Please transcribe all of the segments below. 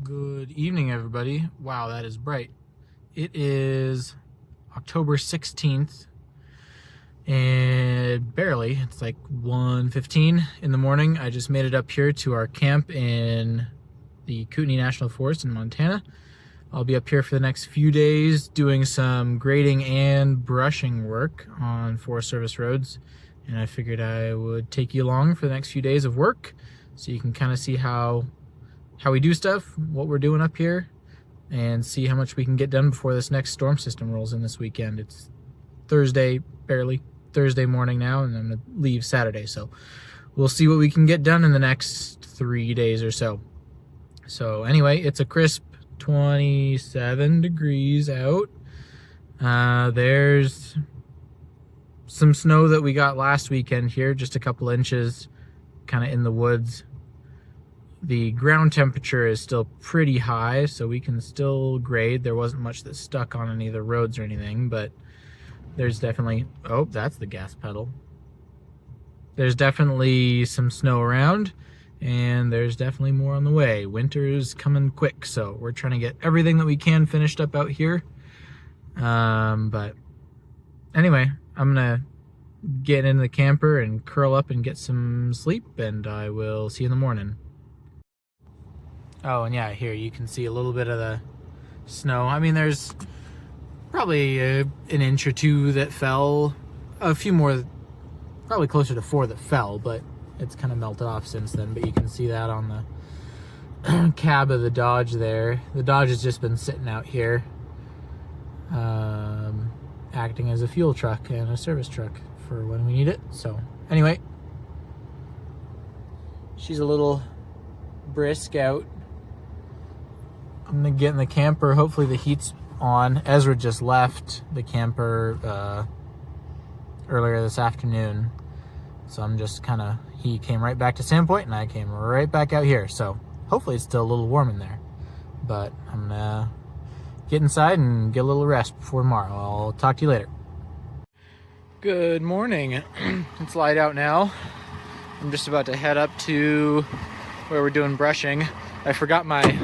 Good evening, everybody. Wow, that is bright. It is October 16th, and barely. It's like 1:15 in the morning. I just made it up here to our camp in the Kootenai National Forest in Montana. I'll be up here for the next few days doing some grading and brushing work on Forest Service roads, and I figured I would take you along for the next few days of work so you can kind of see how we do stuff, what we're doing up here, and see how much we can get done before this next storm system rolls in this weekend. It's Thursday, barely Thursday morning now, and I'm gonna leave Saturday, so we'll see what we can get done in the next 3 days or so. So anyway, it's a crisp 27 degrees out. There's some snow that we got last weekend here, just a couple inches, kind of in the woods. The ground temperature is still pretty high, so we can still grade. There wasn't much that stuck on any of the roads or anything, but there's definitely, oh, that's the gas pedal. There's definitely some snow around, and there's definitely more on the way. Winter's coming quick, so we're trying to get everything that we can finished up out here. But anyway, I'm gonna get in the camper and curl up and get some sleep, and I will see you in the morning. Oh, and yeah, here you can see a little bit of the snow. I mean, there's probably an inch or two that fell, a few more, probably closer to 4 that fell, but it's kind of melted off since then. But you can see that on the cab of the Dodge there. The Dodge has just been sitting out here, acting as a fuel truck and a service truck for when we need it. So anyway, she's a little brisk out. I'm gonna get in the camper. Hopefully the heat's on. Ezra just left the camper earlier this afternoon, so I'm just kind of, he came right back to Sandpoint and I came right back out here, so hopefully it's still a little warm in there. But I'm gonna get inside and get a little rest before tomorrow. I'll talk to you later. Good morning. It's light out now. I'm just about to head up to where we're doing brushing. I forgot my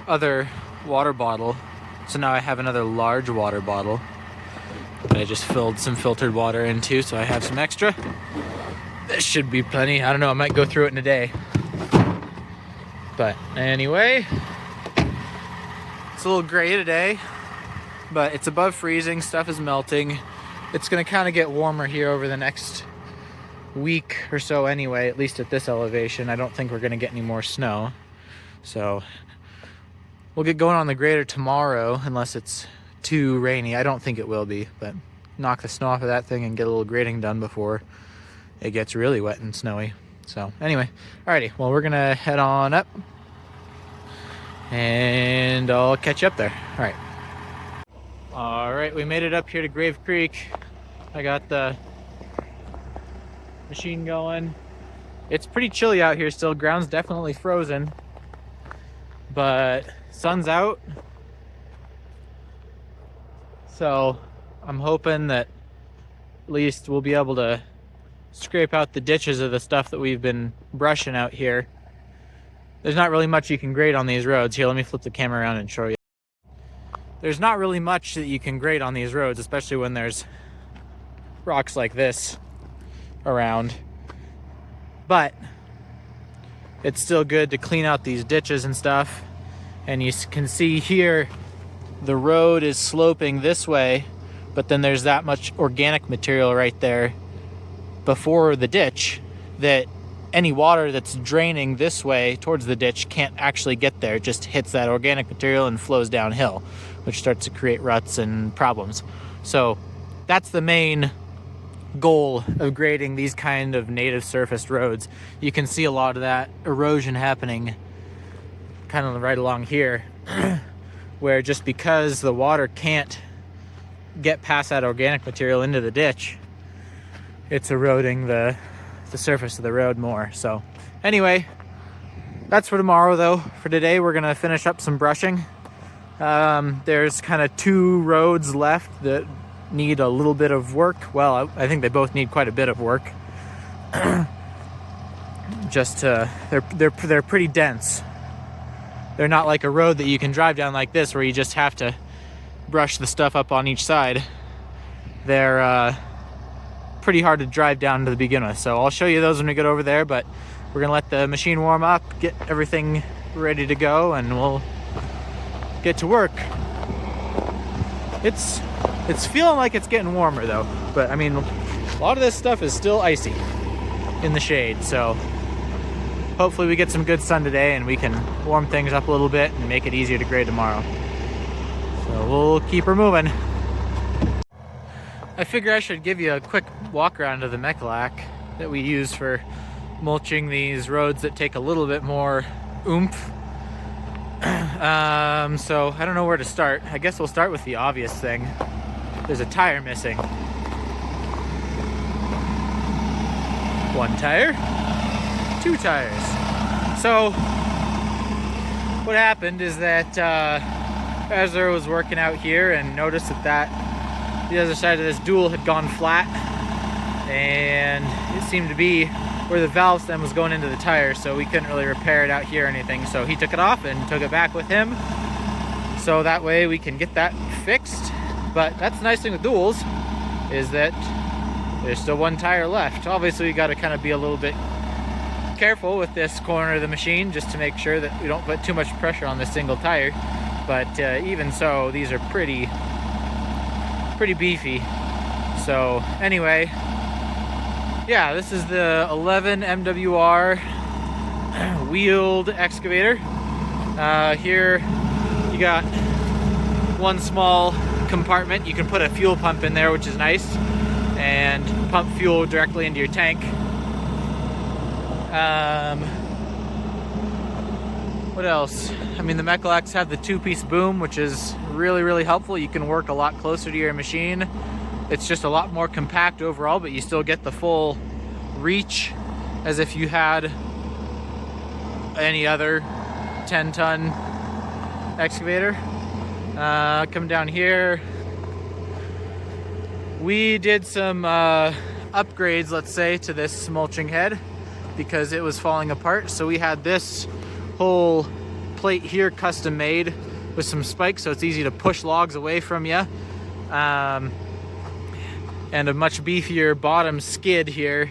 other water bottle, so now I have another large water bottle that I just filled some filtered water into, so I have some extra. This should be plenty. I don't know, I might go through it in a day. But anyway, it's a little gray today, but it's above freezing, stuff is melting. It's gonna kind of get warmer here over the next week or so anyway, at least at this elevation. I don't think we're gonna get any more snow, so we'll get going on the grader tomorrow unless it's too rainy. I don't think it will be, but knock the snow off of that thing and get a little grading done before it gets really wet and snowy. So anyway, alrighty, well, we're gonna head on up and I'll catch you up there. All right, we made it up here to Grave Creek. I got the machine going. It's pretty chilly out here still. Ground's definitely frozen, but sun's out, so I'm hoping that at least we'll be able to scrape out the ditches of the stuff that we've been brushing out here. There's not really much you can grade on these roads. Here, let me flip the camera around and show you. There's not really much that you can grade on these roads, especially when there's rocks like this around, but it's still good to clean out these ditches and stuff. And you can see here the road is sloping this way, but then there's that much organic material right there before the ditch that any water that's draining this way towards the ditch can't actually get there. It just hits that organic material and flows downhill, which starts to create ruts and problems. So that's the main goal of grading these kind of native surfaced roads. You can see a lot of that erosion happening kind of right along here where just because the water can't get past that organic material into the ditch, it's eroding the surface of the road more. So anyway, that's for tomorrow though. For today, we're gonna finish up some brushing. There's kind of 2 roads left that need a little bit of work. Well, I think they both need quite a bit of work. Just they're pretty dense. they're not like a road that you can drive down like this where you just have to brush the stuff up on each side. They're pretty hard to drive down to begin with. So I'll show you those when we get over there, but we're gonna let the machine warm up, get everything ready to go, and we'll get to work. It's feeling like it's getting warmer though, but I mean, a lot of this stuff is still icy in the shade, so hopefully we get some good sun today and we can warm things up a little bit and make it easier to grade tomorrow. So we'll keep her moving. I figure I should give you a quick walk around of the Mechalak that we use for mulching these roads that take a little bit more oomph. So I don't know where to start. I guess we'll start with the obvious thing. There's a tire missing. One tire, two tires. So what happened is that Ezra was working out here and noticed that the other side of this dual had gone flat, and it seemed to be where the valve stem was going into the tire, so we couldn't really repair it out here or anything. So he took it off and took it back with him, so that way we can get that fixed. But that's the nice thing with duals, is that there's still one tire left. Obviously you got to kind of be a little bit careful with this corner of the machine just to make sure that we don't put too much pressure on this single tire. But even so, these are pretty beefy. So anyway, yeah, this is the 11 MWR wheeled excavator. Here you got one small compartment. You can put a fuel pump in there, which is nice, and pump fuel directly into your tank. What else? I mean, the Mechalaks have the two-piece boom, which is really helpful. You can work a lot closer to your machine. It's just a lot more compact overall, but you still get the full reach as if you had any other 10-ton excavator. Come down here. We did some upgrades, let's say, to this mulching head because it was falling apart. So we had this whole plate here custom made with some spikes, so it's easy to push logs away from you. And a much beefier bottom skid here.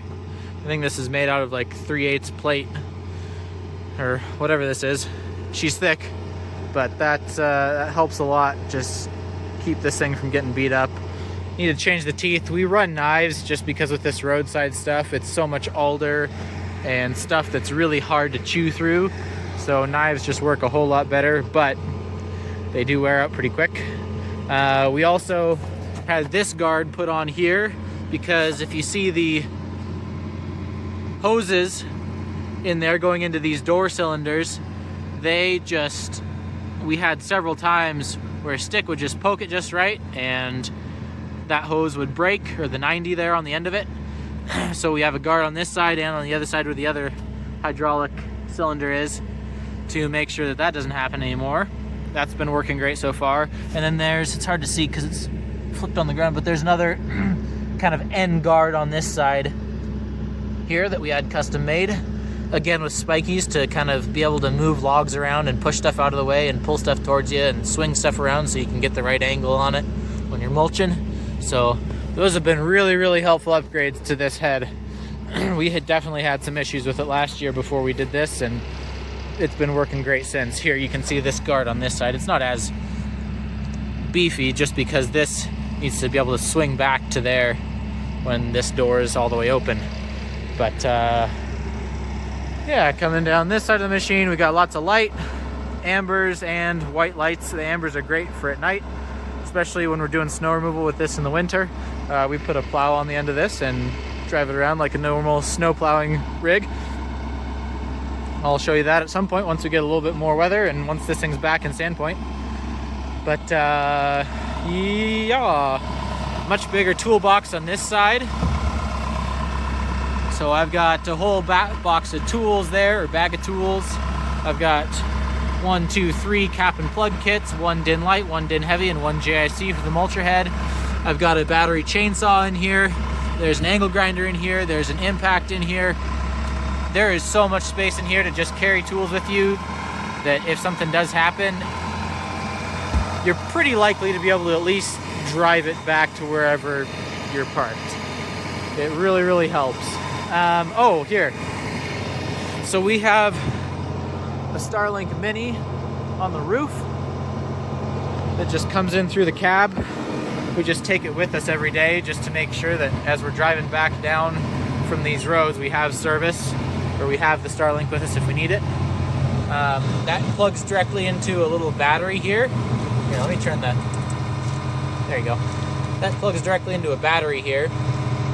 I think this is made out of like 3/8 plate or whatever this is. She's thick, but that helps a lot. Just keep this thing from getting beat up. Need to change the teeth. We run knives just because with this roadside stuff, it's so much alder and stuff that's really hard to chew through. So knives just work a whole lot better, but they do wear out pretty quick. We also had this guard put on here because if you see the hoses in there going into these door cylinders, we had several times where a stick would just poke it just right and that hose would break, or the 90 there on the end of it. So we have a guard on this side and on the other side where the other hydraulic cylinder is to make sure that that doesn't happen anymore. That's been working great so far. And then it's hard to see because it's flipped on the ground, but there's another kind of end guard on this side here that we had custom made, again with spikies to kind of be able to move logs around and push stuff out of the way and pull stuff towards you and swing stuff around so you can get the right angle on it when you're mulching. So those have been really helpful upgrades to this head. We had definitely had some issues with it last year before we did this, and it's been working great since. Here you can see this guard on this side. It's not as beefy just because this needs to be able to swing back to there when this door is all the way open. But yeah, coming down this side of the machine, we got lots of light, ambers and white lights. The ambers are great for at night, especially when we're doing snow removal with this in the winter. We put a plow on the end of this and drive it around like a normal snow plowing rig. I'll show you that at some point once we get a little bit more weather and once this thing's back in Sandpoint. But yeah, much bigger toolbox on this side. So I've got a whole box of tools there, or bag of tools. I've got 1, 2, 3 cap and plug kits, 1 DIN light, 1 DIN heavy, and 1 JIC for the mulcher head. I've got a battery chainsaw in here. There's an angle grinder in here. There's an impact in here. There is so much space in here to just carry tools with you. that if something does happen, you're pretty likely to be able to at least drive it back to wherever you're parked. It really, really helps. Oh, here. So we have a Starlink Mini on the roof that just comes in through the cab. We just take it with us every day just to make sure that as we're driving back down from these roads, we have service, or we have the Starlink with us if we need it. That plugs directly into a little battery here. Here, let me turn that. There you go. That plugs directly into a battery here,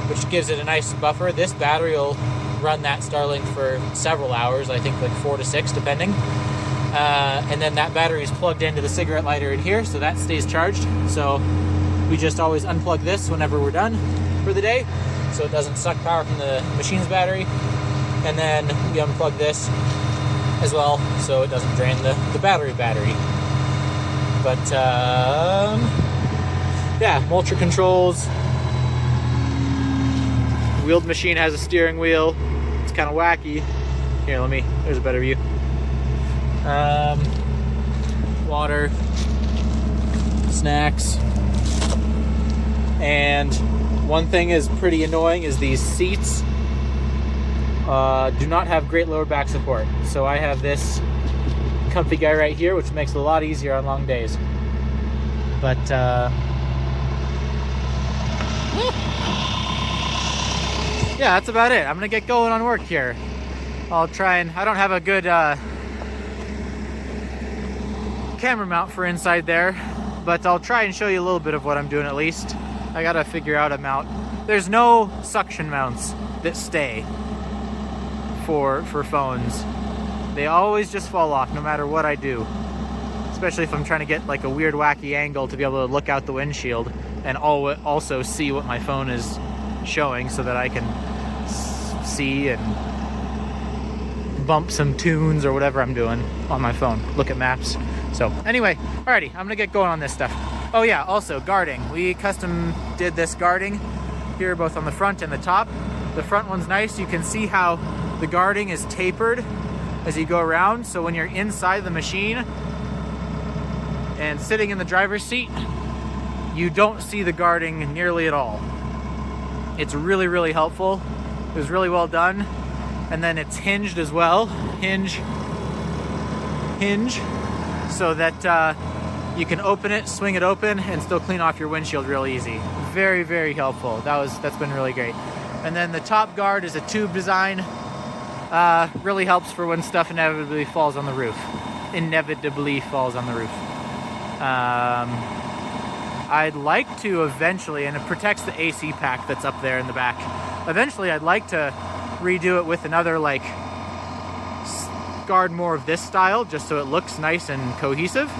which gives it a nice buffer. This battery will run that Starlink for several hours, I think like 4 to 6 depending. And then that battery is plugged into the cigarette lighter in here, so that stays charged. So we just always unplug this whenever we're done for the day, so it doesn't suck power from the machine's battery. And then we unplug this as well, so it doesn't drain the battery. But yeah, Mulcher controls. Wheeled machine has a steering wheel. It's kind of wacky. Here, there's a better view. Water, snacks. And one thing is pretty annoying is these seats do not have great lower back support. So I have this comfy guy right here, which makes it a lot easier on long days. But yeah, that's about it. I'm gonna get going on work here. I'll try and, I don't have a good camera mount for inside there, but I'll try and show you a little bit of what I'm doing at least. I gotta figure out a mount. There's no suction mounts that stay for phones. They always just fall off no matter what I do. Especially if I'm trying to get like a weird wacky angle to be able to look out the windshield and also see what my phone is showing so that I can see and bump some tunes or whatever I'm doing on my phone. Look at maps. So anyway, alrighty, I'm gonna get going on this stuff. Oh yeah, also guarding. We custom did this guarding here both on the front and the top. The front one's nice. You can see how the guarding is tapered as you go around. So when you're inside the machine and sitting in the driver's seat, you don't see the guarding nearly at all. It's really, really helpful. It was really well done. And then it's hinged as well. Hinge. So that you can open it, swing it open, and still clean off your windshield real easy. Very, very helpful. That's been really great. And then the top guard is a tube design. Really helps for when stuff inevitably falls on the roof. I'd like to eventually, and it protects the AC pack that's up there in the back. Eventually, I'd like to redo it with another like guard more of this style, just so it looks nice and cohesive.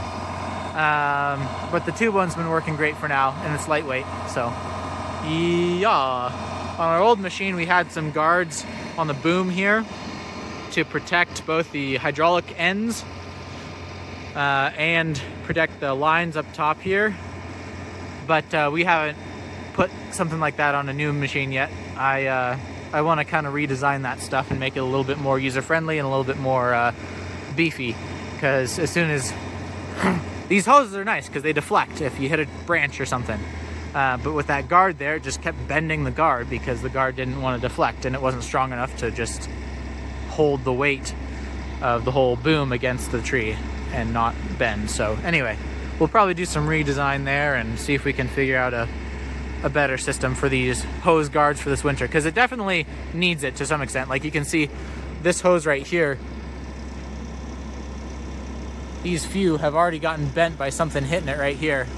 But the tube one's been working great for now, and it's lightweight. So, yeah. On our old machine, we had some guards on the boom here to protect both the hydraulic ends and protect the lines up top here. But we haven't put something like that on a new machine yet. I want to kind of redesign that stuff and make it a little bit more user-friendly and a little bit more beefy. Because as soon as... these hoses are nice because they deflect if you hit a branch or something. But with that guard there, it just kept bending the guard because the guard didn't want to deflect and it wasn't strong enough to just hold the weight of the whole boom against the tree and not bend. So anyway, we'll probably do some redesign there and see if we can figure out a better system for these hose guards for this winter, because it definitely needs it to some extent. Like you can see this hose right here, these few have already gotten bent by something hitting it right here,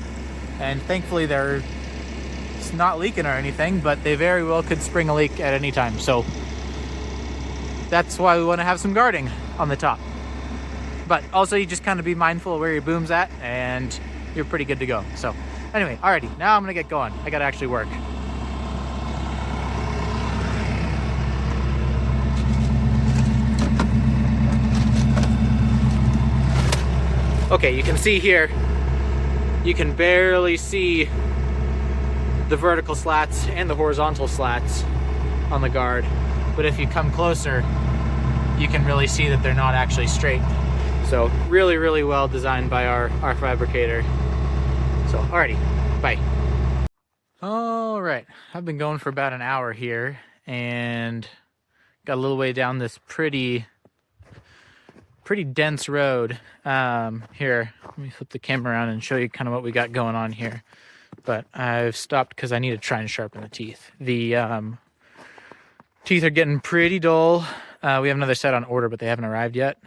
and thankfully it's not leaking or anything, but they very well could spring a leak at any time. So that's why we want to have some guarding on the top. But also you just kind of be mindful of where your boom's at and you're pretty good to go. So anyway, alrighty, now I'm gonna get going. I gotta actually work. Okay, you can see here, you can barely see the vertical slats and the horizontal slats on the guard. But if you come closer, you can really see that they're not actually straight. So really, really well designed by our fabricator. So, alrighty, bye. All right, I've been going for about an hour here and got a little way down this pretty dense road. Here, let me flip the camera around and show you kind of what we got going on here. But I've stopped because I need to try and sharpen the teeth. The teeth are getting pretty dull. We have another set on order, but they haven't arrived yet.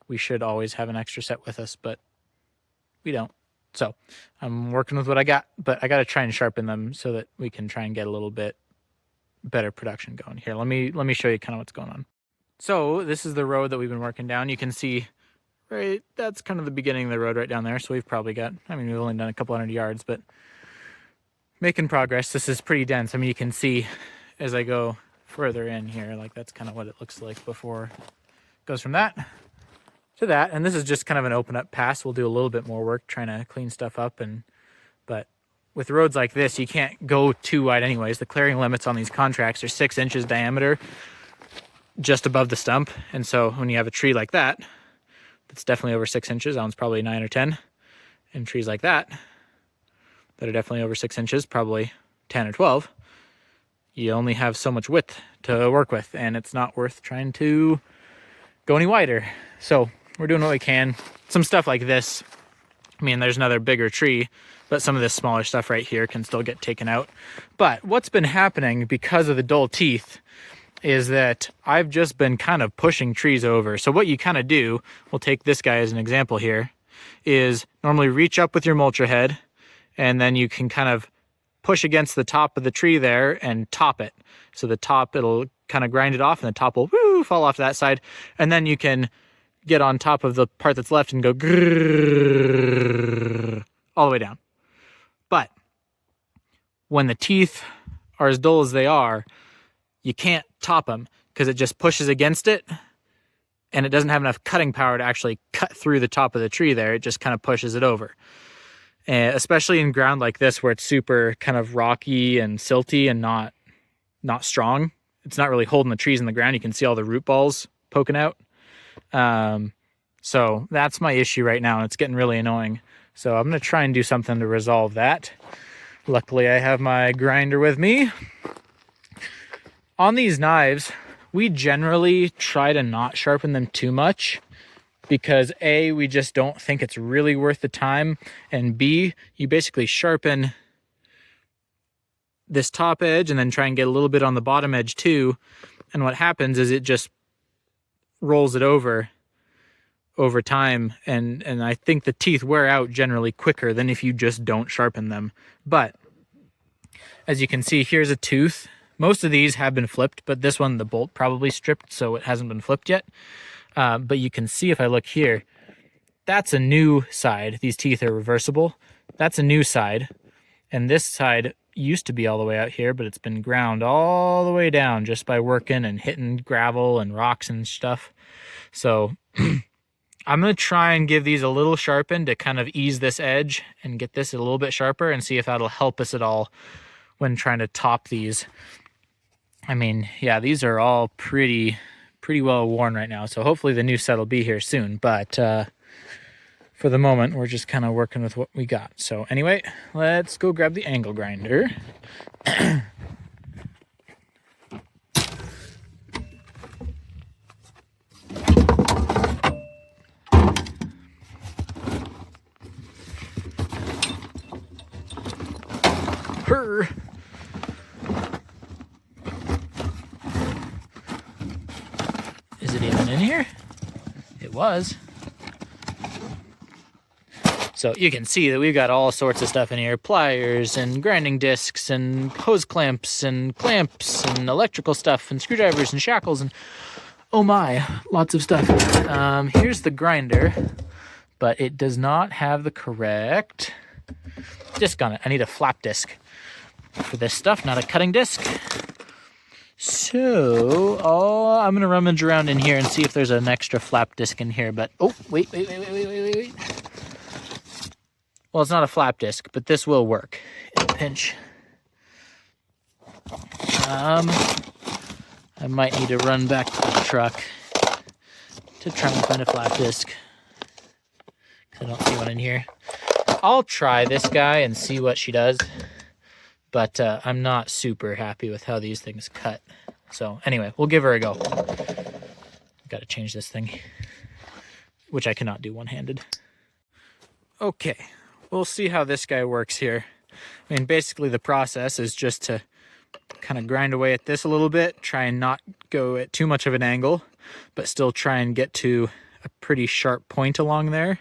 We should always have an extra set with us, but we don't. So I'm working with what I got, but I got to try and sharpen them so that we can try and get a little bit better production going. Here, let me show you kind of what's going on. So this is the road that we've been working down. You can see, right, that's kind of the beginning of the road right down there. So we've probably got, I mean, we've only done a couple hundred yards, but making progress. This is pretty dense. I mean, you can see as I go further in here, like that's kind of what it looks like before it goes from that to that. And this is just kind of an open up pass. We'll do a little bit more work trying to clean stuff up, but with roads like this, you can't go too wide anyways. The clearing limits on these contracts are 6 inches diameter just above the stump. And so when you have a tree like that, that's definitely over 6 inches, that one's probably 9 or 10. And trees like that are definitely over 6 inches, probably 10 or 12. You only have so much width to work with, and it's not worth trying to go any wider. So we're doing what we can. Some stuff like this, I mean, there's another bigger tree, but some of this smaller stuff right here can still get taken out. But what's been happening because of the dull teeth is that I've just been kind of pushing trees over. So what you kind of do, we'll take this guy as an example here, is normally reach up with your mulcher head, and then you can kind of push against the top of the tree there and top it. So the top, it'll kind of grind it off, and the top will fall off to that side. And then you can get on top of the part that's left and go grrr, all the way down. But when the teeth are as dull as they are, you can't top them because it just pushes against it, and it doesn't have enough cutting power to actually cut through the top of the tree there. It just kind of pushes it over. And especially in ground like this where it's super kind of rocky and silty and not strong. It's not really holding the trees in the ground. You can see all the root balls poking out. So that's my issue right now, and it's getting really annoying. So I'm going to try and do something to resolve that. Luckily, I have my grinder with me. On these knives, we generally try to not sharpen them too much because A, we just don't think it's really worth the time, and B, you basically sharpen this top edge and then try and get a little bit on the bottom edge too, and what happens is it just rolls it over time, and I think the teeth wear out generally quicker than if you just don't sharpen them. But as you can see, here's a tooth. Most of these have been flipped, but this one, the bolt probably stripped, so it hasn't been flipped yet. But you can see if I look here, that's a new side. These teeth are reversible. That's a new side. And this side used to be all the way out here, but it's been ground all the way down just by working and hitting gravel and rocks and stuff. So I'm going to try and give these a little sharpened to kind of ease this edge and get this a little bit sharper and see if that'll help us at all when trying to top these. I mean, yeah, these are all pretty well worn right now, so hopefully the new set will be here soon, but for the moment we're just kind of working with what we got. So anyway, let's go grab the angle grinder. Is it even in here? It was. So you can see that we've got all sorts of stuff in here. Pliers and grinding discs and hose clamps and electrical stuff and screwdrivers and shackles and oh my, lots of stuff. Here's the grinder, but it does not have the correct disc on it. I need a flap disc for this stuff, not a cutting disc. So I'm going to rummage around in here and see if there's an extra flap disc in here. But, oh, wait. Well, it's not a flap disc, but this will work in a pinch. I might need to run back to the truck to try and find a flat disc. I don't see one in here. I'll try this guy and see what she does, but I'm not super happy with how these things cut. So anyway, we'll give her a go. Got to change this thing, which I cannot do one-handed. Okay, we'll see how this guy works here. I mean, basically the process is just to kind of grind away at this a little bit, try and not go at too much of an angle, but still try and get to a pretty sharp point along there.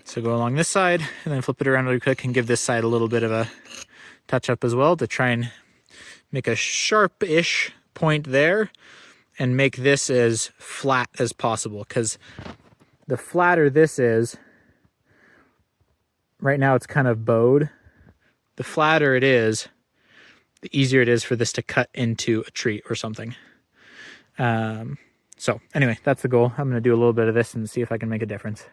So go along this side and then flip it around really quick and give this side a little bit of a touch up as well to try and make a sharp-ish point there and make this as flat as possible, because the flatter this is, right now it's kind of bowed, the flatter it is, the easier it is for this to cut into a tree or something. So anyway, that's the goal. I'm going to do a little bit of this and see if I can make a difference.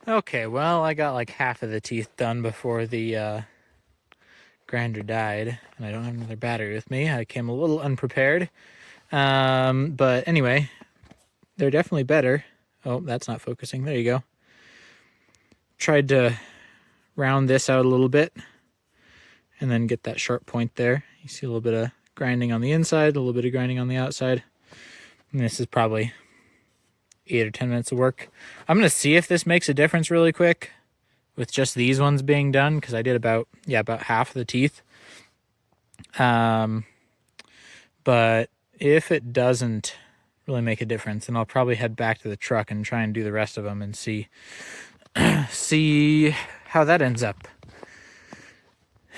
Okay, well, I got like half of the teeth done before the grinder died, and I don't have another battery with me. I came a little unprepared, but anyway, they're definitely better. Oh, that's not focusing. There you go. Tried to round this out a little bit and then get that sharp point there. You see a little bit of grinding on the inside, a little bit of grinding on the outside. And this is probably 8 or 10 minutes of work. I'm going to see if this makes a difference really quick with just these ones being done, because I did about half of the teeth. But if it doesn't really make a difference, then I'll probably head back to the truck and try and do the rest of them and see how that ends up.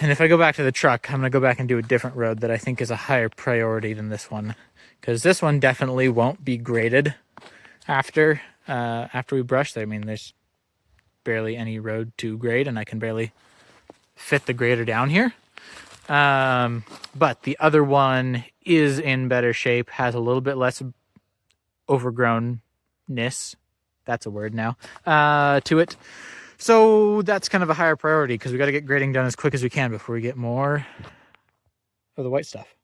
And if I go back to the truck, I'm going to go back and do a different road that I think is a higher priority than this one, because this one definitely won't be graded after we brush. I mean, there's barely any road to grade, and I can barely fit the grader down here. But the other one is in better shape, has a little bit less overgrownness, that's a word now, to it. So that's kind of a higher priority, because we got to get grading done as quick as we can before we get more of the white stuff.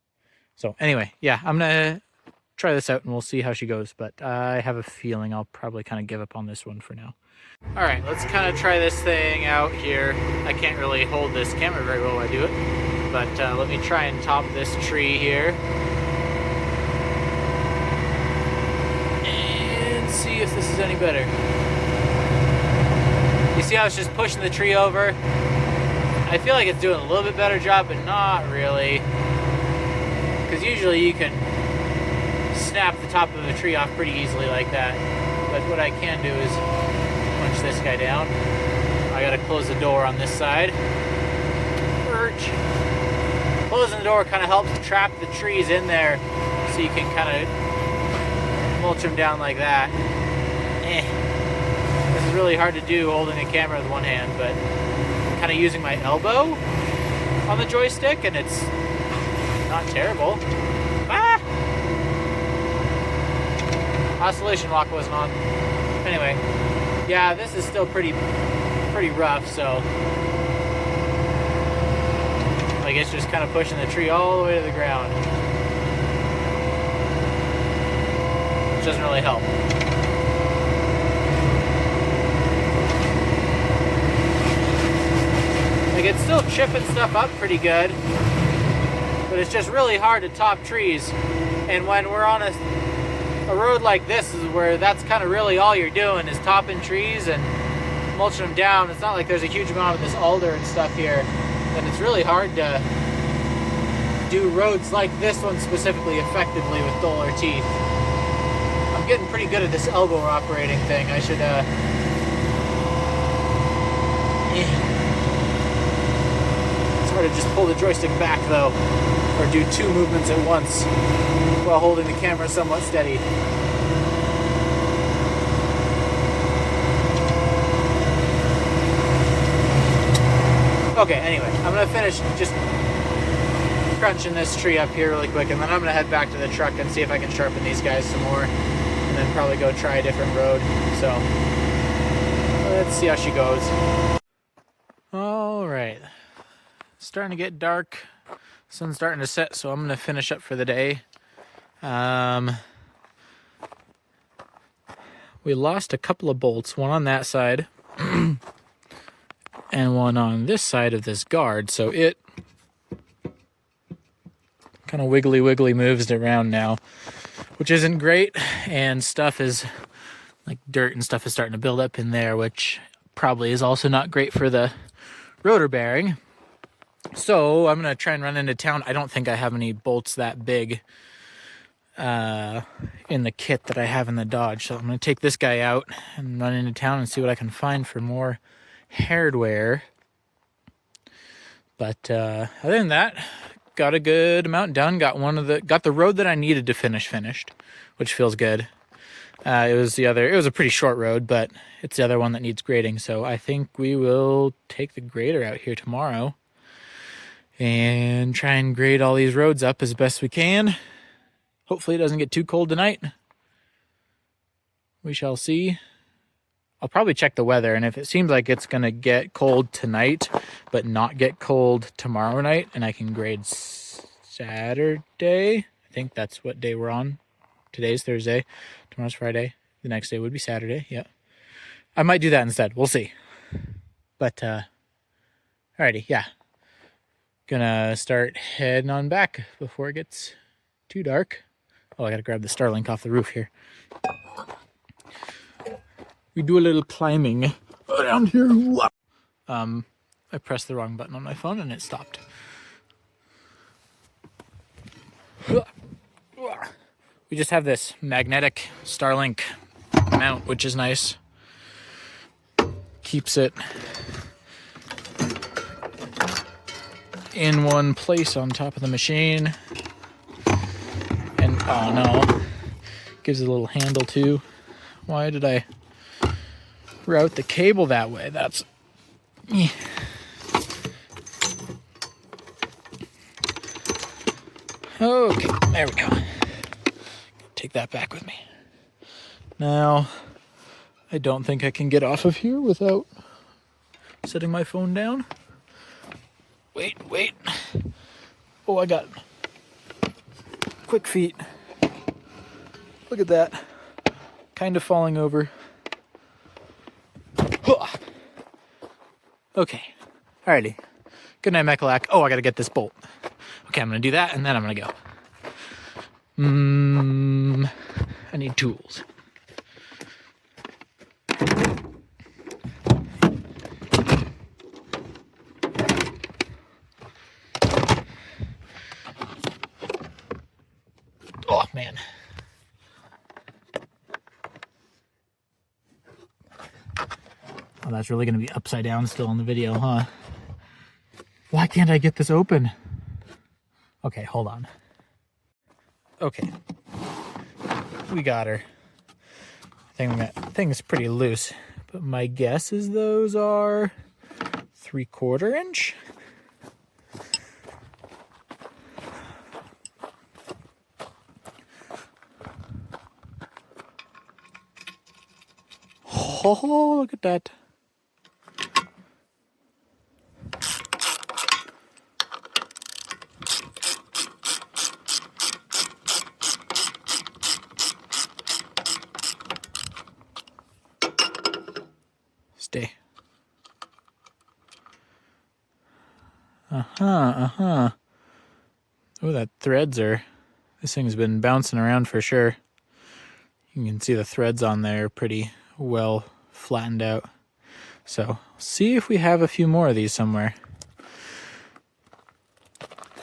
So anyway, yeah, I'm gonna try this out and we'll see how she goes, but I have a feeling I'll probably kind of give up on this one for now. All right, let's kind of try this thing out here. I can't really hold this camera very well while I do it, but let me try and top this tree here and see if this is any better. You see how it's just pushing the tree over? I feel like it's doing a little bit better job, but not really, because usually you can snap the top of the tree off pretty easily like that. But what I can do is punch this guy down. I gotta close the door on this side. Perch. Closing the door kind of helps trap the trees in there, so you can kind of mulch them down like that. This is really hard to do holding a camera with one hand, but I'm kind of using my elbow on the joystick, and it's not terrible. Ah! Oscillation lock wasn't on. Anyway, yeah, this is still pretty rough, so I guess just kind of pushing the tree all the way to the ground, which doesn't really help. Like, it's still chipping stuff up pretty good, but it's just really hard to top trees. And when we're on a road like this is where that's kind of really all you're doing is topping trees and mulching them down. It's not like there's a huge amount of this alder and stuff here, then it's really hard to do roads like this one specifically effectively with duller teeth. I'm getting pretty good at this elbow operating thing. I should It's hard to just pull the joystick back though, or do 2 movements at once while holding the camera somewhat steady. Okay, anyway, I'm gonna finish just crunching this tree up here really quick, and then I'm gonna head back to the truck and see if I can sharpen these guys some more, and then probably go try a different road. So let's see how she goes. All right, starting to get dark. Sun's starting to set, so I'm gonna finish up for the day. we lost a couple of bolts, one on that side and one on this side of this guard. So it kind of wiggly moves around now, which isn't great. And stuff is like dirt and stuff is starting to build up in there, which probably is also not great for the rotor bearing. So I'm going to try and run into town. I don't think I have any bolts that big in the kit that I have in the Dodge. So I'm going to take this guy out and run into town and see what I can find for more hardware. But other than that, got a good amount done. Got the road that I needed to finished, which feels good. It was a pretty short road, but it's the other one that needs grading. So I think we will take the grader out here tomorrow and try and grade all these roads up as best we can. Hopefully it doesn't get too cold tonight. We shall see. I'll probably check the weather, and if it seems like it's going to get cold tonight, but not get cold tomorrow night, and I can grade Saturday. I think that's what day we're on. Today's Thursday. Tomorrow's Friday. The next day would be Saturday. Yeah. I might do that instead. We'll see. But, alrighty, yeah. Gonna start heading on back before it gets too dark. Oh, I gotta grab the Starlink off the roof here. We do a little climbing around here. I pressed the wrong button on my phone and it stopped. We just have this magnetic Starlink mount, which is nice. Keeps it in one place on top of the machine. And oh no, gives it a little handle too. Why did I route the cable that way? That's okay, there we go. Take that back with me. Now, I don't think I can get off of here without setting my phone down. Wait. Oh, I got quick feet. Look at that. Kind of falling over. Okay. Alrighty. Good night, Mechalak. Oh, I gotta get this bolt. Okay, I'm gonna do that and then I'm gonna go. I need tools. Oh, man. Oh, that's really going to be upside down still in the video, huh? Why can't I get this open? Okay, hold on. Okay. We got her. Thing's pretty loose, but my guess is those are 3/4 inch. Oh, look at that. Stay. Oh, that threads are... This thing's been bouncing around for sure. You can see the threads on there pretty well flattened out. So, see if we have a few more of these somewhere.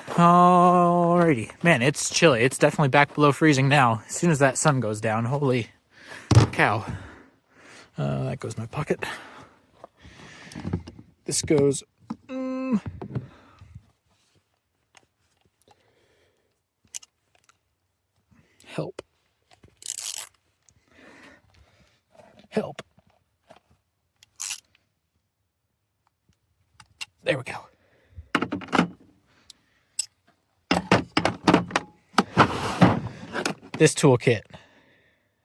Alrighty. Man, it's chilly. It's definitely back below freezing now. As soon as that sun goes down, holy cow. That goes in my pocket. This goes... Help. There we go. This toolkit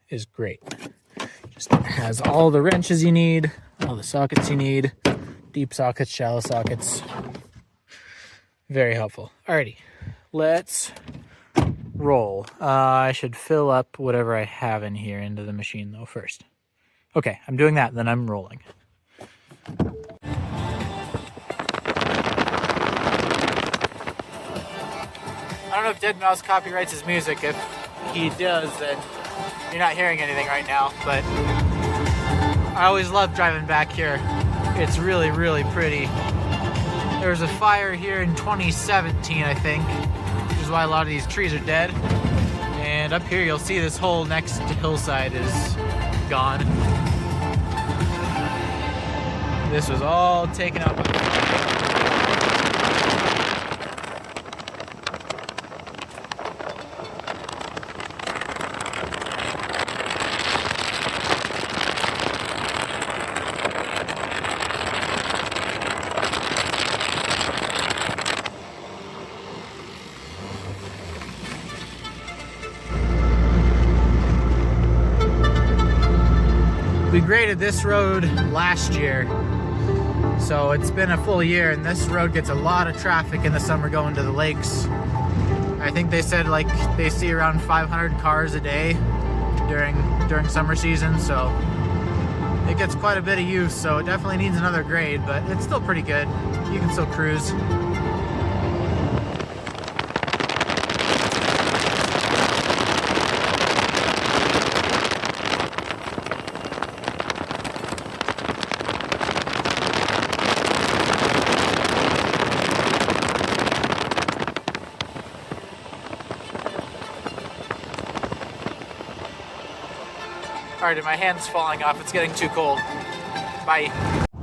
is great. Just has all the wrenches you need, all the sockets you need, deep sockets, shallow sockets. Very helpful. Alrighty, let's roll. I should fill up whatever I have in here into the machine though first. Okay, I'm doing that, then I'm rolling. I don't know if Dead Mouse copyrights his music. If he does, then you're not hearing anything right now, but I always love driving back here. It's really, really pretty. There was a fire here in 2017, I think, which is why a lot of these trees are dead. And up here, you'll see this whole next hillside is gone. This was all taken up by fire. We graded this road last year, so it's been a full year, and this road gets a lot of traffic in the summer going to the lakes. I think they said like they see around 500 cars a day during summer season, so it gets quite a bit of use, so it definitely needs another grade, but it's still pretty good. You can still cruise. Alright, my hand's falling off. It's getting too cold. Bye.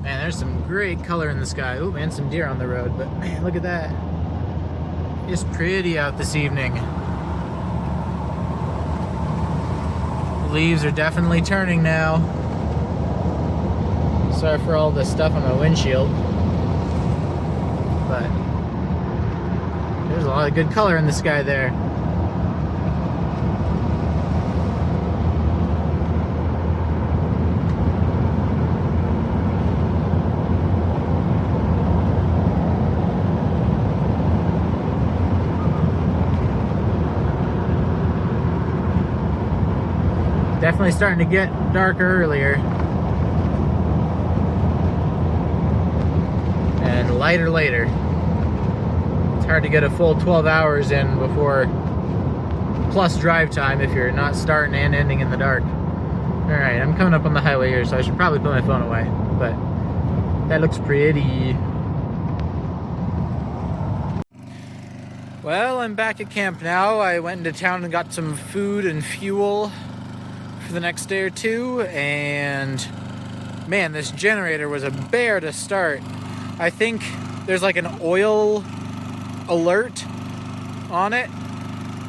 Man, there's some great color in the sky. Ooh, man, some deer on the road, but man, look at that. It's pretty out this evening. The leaves are definitely turning now. Sorry for all the stuff on my windshield, but there's a lot of good color in the sky there. Definitely starting to get darker earlier. And lighter later. It's hard to get a full 12 hours in before plus drive time if you're not starting and ending in the dark. Alright, I'm coming up on the highway here, so I should probably put my phone away. But that looks pretty. Well, I'm back at camp now. I went into town and got some food and fuel for the next day or two, and man, this generator was a bear to start. I think there's like an oil alert on it,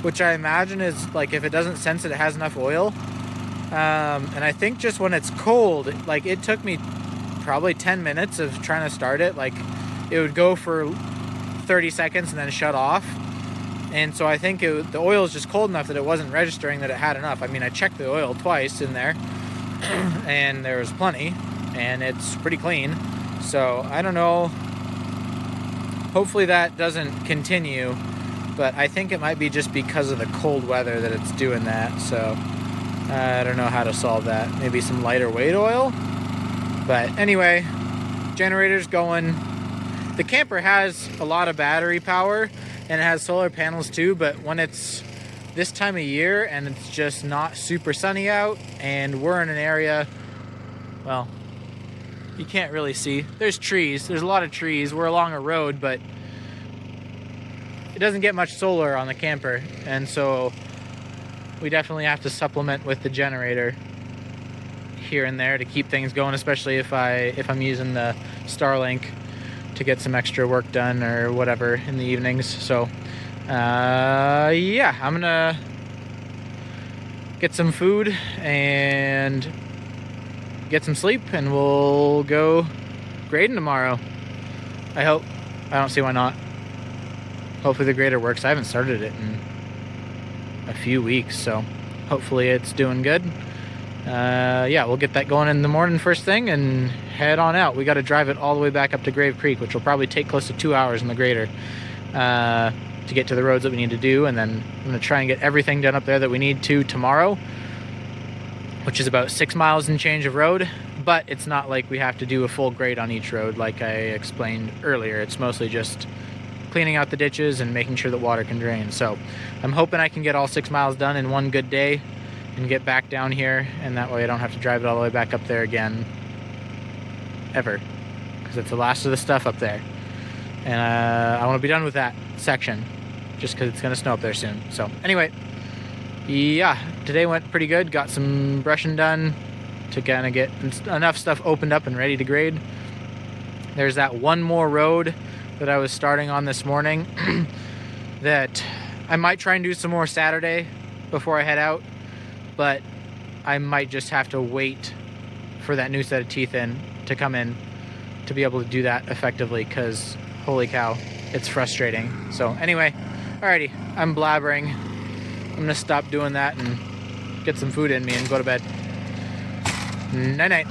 which I imagine is like if it doesn't sense that it has enough oil. And I think just when it's cold, like it took me probably 10 minutes of trying to start it. Like it would go for 30 seconds and then shut off. And so I think the oil is just cold enough that it wasn't registering that it had enough. I mean, I checked the oil twice in there and there was plenty, and it's pretty clean. So I don't know. Hopefully that doesn't continue, but I think it might be just because of the cold weather that it's doing that. So I don't know how to solve that. Maybe some lighter weight oil. But anyway, generator's going. The camper has a lot of battery power, and it has solar panels too, but when it's this time of year and it's just not super sunny out, and we're in an area, well, you can't really see. There's trees. There's a lot of trees. We're along a road, but it doesn't get much solar on the camper, and so we definitely have to supplement with the generator here and there to keep things going, especially if I'm using the Starlink to get some extra work done or whatever in the evenings. So yeah, I'm gonna get some food and get some sleep, and we'll go grading tomorrow. I hope. I don't see why not. Hopefully the grader works. I haven't started it in a few weeks, so hopefully it's doing good. Yeah, we'll get that going in the morning first thing and head on out. We got to drive it all the way back up to Grave Creek, which will probably take close to 2 hours in the grader to get to the roads that we need to do. And then I'm going to try and get everything done up there that we need to tomorrow. which is about 6 miles and change of road, but it's not like we have to do a full grade on each road like I explained earlier. It's mostly just cleaning out the ditches and making sure that water can drain. So I'm hoping I can get all 6 miles done in one good day and get back down here, and that way I don't have to drive it all the way back up there again ever, because it's the last of the stuff up there, and I want to be done with that section just because it's going to snow up there soon. So anyway, yeah, today went pretty good. Got some brushing done to kind of get enough stuff opened up and ready to grade. There's that one more road that I was starting on this morning that I might try and do some more Saturday before I head out, but I might just have to wait for that new set of teeth in to come in to be able to do that effectively, because holy cow, it's frustrating. So anyway, alrighty, I'm blabbering. I'm gonna stop doing that and get some food in me and go to bed. Night night.